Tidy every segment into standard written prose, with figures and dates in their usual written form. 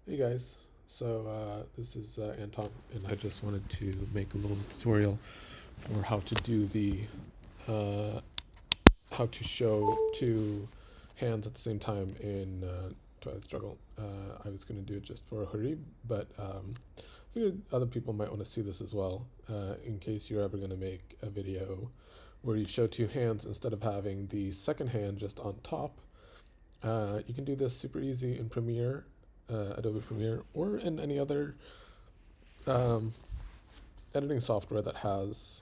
Hey guys, this is Anton, and I just wanted to make a little tutorial for how to do uh, how to show two hands at the same time in Twilight Struggle. I was going to do it just for Harib, but I figured other people might want to see this as well, in case you're ever going to make a video where you show two hands instead of having the second hand just on top. You can do this super easy in Premiere, Adobe Premiere, or in any other um, editing software that has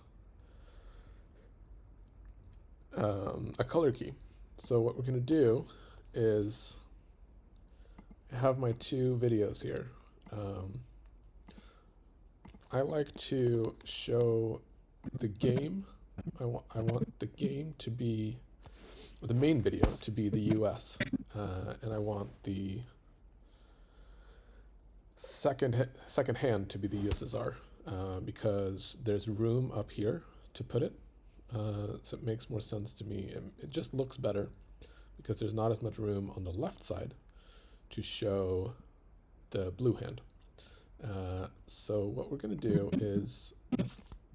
a color key. So what we're going to do is have my two videos here. I like to show the game. I want the game to be, or the main video to be the US, and I want the second hand to be the USSR, because there's room up here to put it. So it makes more sense to me. It just looks better because there's not as much room on the left side to show the blue hand. So what we're going to do is,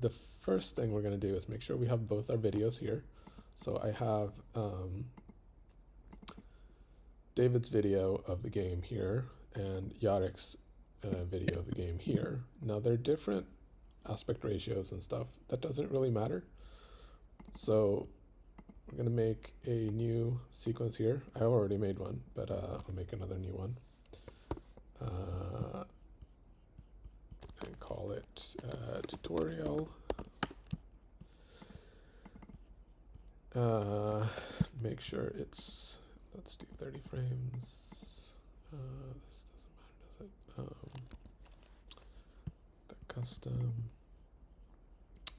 the first thing we're going to do is make sure we have both our videos here. So I have David's video of the game here and Yarek's video of the game here. Now they're different aspect ratios and stuff. That doesn't really matter. So we're going to make a new sequence here. I already made one, but I'll make another new one. And call it tutorial. Make sure it's, let's do 30 frames. This doesn't matter, does it? The custom.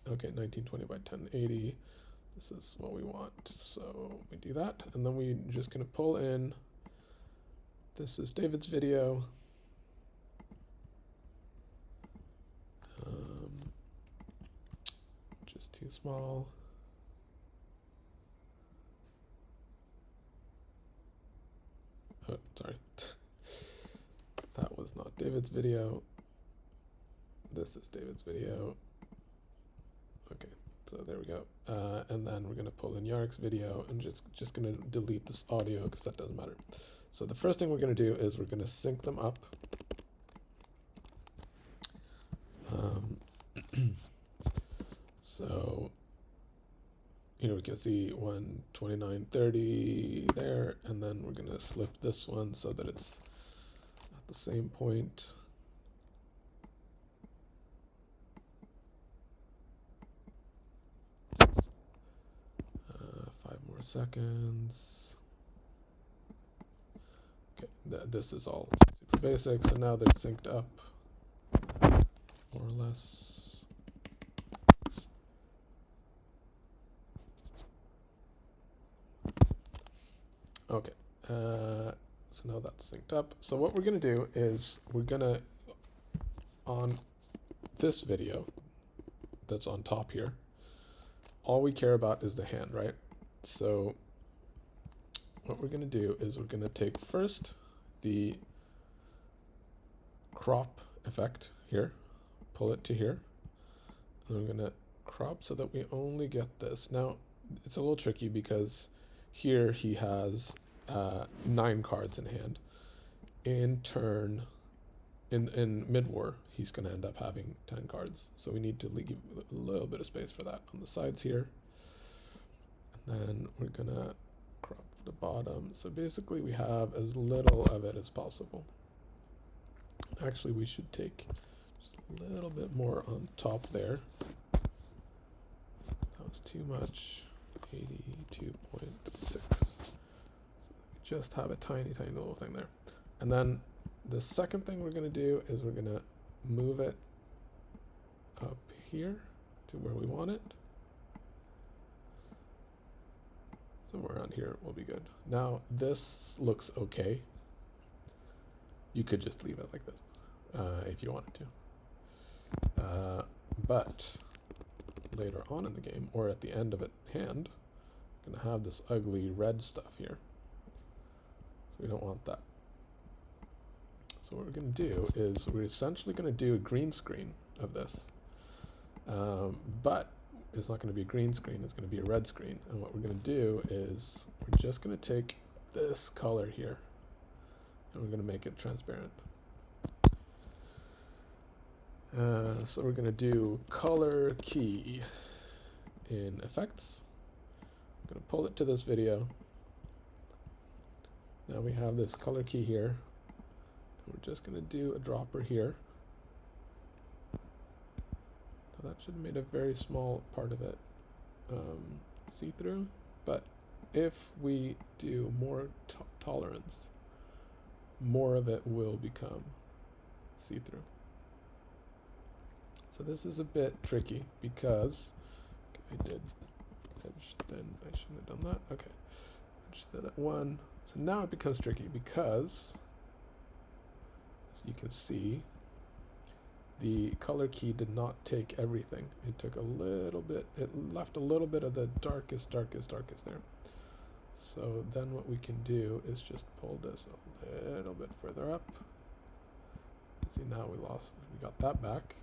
Okay, 1920 by 1080. This is what we want. So we do that, and then we're just going to pull in. This is David's video. Just too small. Oh, sorry. That was not David's video. This is David's video. Okay, so there we go. And then we're going to pull in Yarek's video and just going to delete this audio because that doesn't matter. So the first thing we're going to do is we're going to sync them up. So, we can see 129.30 there, and then we're going to slip this one so that it's at the same point. Five more seconds. Okay, this is all super basic, so now they're synced up, more or less. Okay, so now that's synced up. So what we're going to do is we're going to, on this video that's on top here, all we care about is the hand, right? So what we're going to do is we're going to take first the crop effect here, pull it to here, and we're going to crop so that we only get this. Now, it's a little tricky because here he has 9 cards in hand. In turn, in mid-war, he's going to end up having 10 cards. So we need to leave a little bit of space for that on the sides here. And then we're going to crop the bottom. So basically we have as little of it as possible. Actually, we should take just a little bit more on top there. That was too much. 82.6. So we just have a tiny little thing there. And then the second thing we're going to do is we're going to move it up here to where we want it. Somewhere around here will be good. Now this looks okay. You could just leave it like this if you wanted to. But later on in the game, or at the end of it hand, I'm going to have this ugly red stuff here. So we don't want that. So what we're going to do is we're essentially going to do a green screen of this. But it's not going to be a green screen, it's going to be a red screen. And what we're going to do is we're just going to take this color here and we're going to make it transparent. So we're going to do color key in effects. I'm going to pull it to this video. Now we have this color key here. We're just going to do a dropper here. Now that should have made a very small part of it see-through, but if we do more tolerance, more of it will become see-through. So this is a bit tricky because I did edge, then I shouldn't have done that. Okay, edge that at 1. So now it becomes tricky because, as you can see, the color key did not take everything. It took a little bit, it left a little bit of the darkest there. So then what we can do is just pull this a little bit further up. See, now we got that back.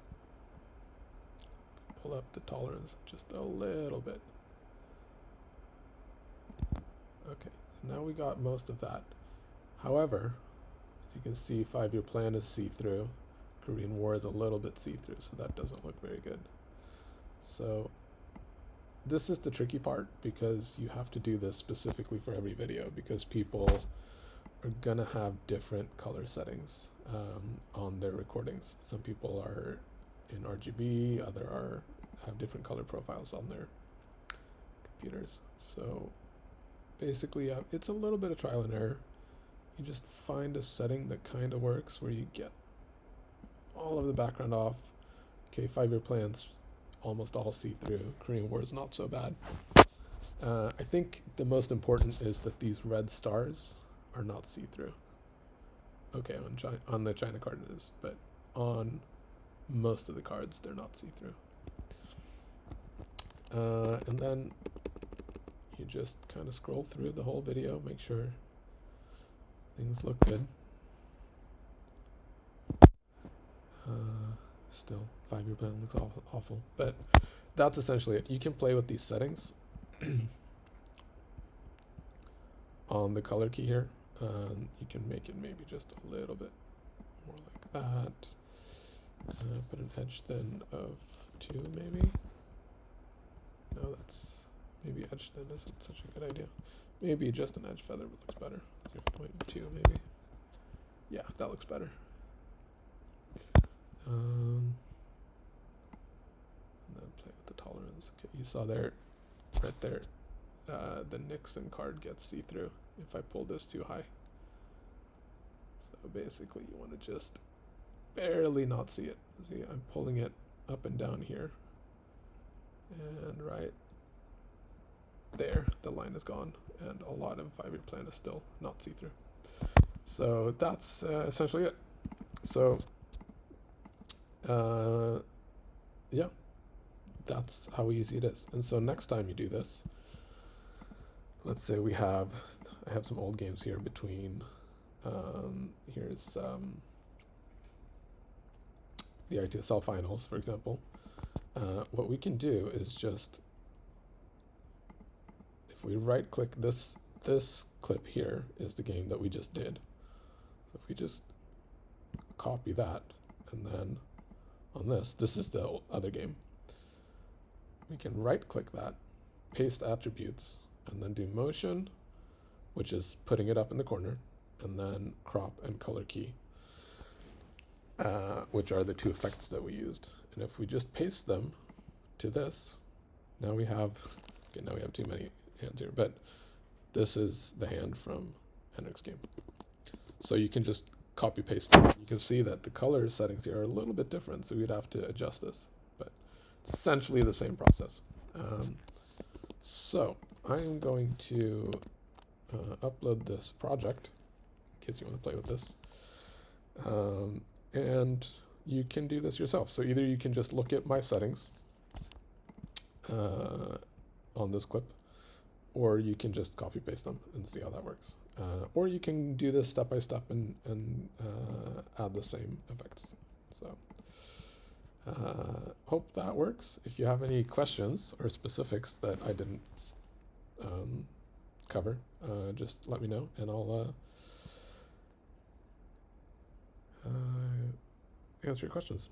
Pull up the tolerance just a little bit. Okay, so now we got most of that. However, as you can see, 5-Year Plan is see-through. Korean War is a little bit see-through, so that doesn't look very good. So this is the tricky part, because you have to do this specifically for every video, because people are gonna have different color settings on their recordings. Some people are in RGB, have different color profiles on their computers. So basically, it's a little bit of trial and error. You just find a setting that kind of works, where you get all of the background off. Okay, 5-Year Plan's almost all see-through. Korean War is not so bad. I think the most important is that these red stars are not see-through. Okay, on the China card it is, but on most of the cards they're not see-through. And then you just kind of scroll through the whole video, make sure things look good. Still, 5-Year Plan looks awful, but that's essentially it. You can play with these settings on the color key here. You can make it maybe just a little bit more like that. Put an edge thin of 2 maybe. No, that's maybe edge thin isn't such a good idea. Maybe just an edge feather looks better. 0.2 maybe. Yeah, that looks better. And then play with the tolerance. Okay, you saw there, right there, the Nixon card gets see-through if I pull this too high. So basically you want to just barely not see it. See, I'm pulling it up and down here. And right there, the line is gone. And a lot of 5-Year Plan is still not see-through. So that's essentially it. So yeah, that's how easy it is. And so next time you do this, let's say I have some old games here between, here's the ITSL finals, for example. What we can do is just, if we right click this clip here is the game that we just did. So if we just copy that, and then on this is the other game. We can right click that, paste attributes, and then do motion, which is putting it up in the corner, and then crop and color key, which are the 2 effects that we used. And if we just paste them to this, now we have too many hands here, but this is the hand from Henrik's game. So you can just copy paste them. You can see that the color settings here are a little bit different, so we'd have to adjust this, but it's essentially the same process. So I'm going to upload this project in case you want to play with this, and you can do this yourself. So either you can just look at my settings on this clip, or you can just copy paste them and see how that works. Or you can do this step by step and add the same effects. So hope that works. If you have any questions or specifics that I didn't cover, just let me know, and I'll answer your questions.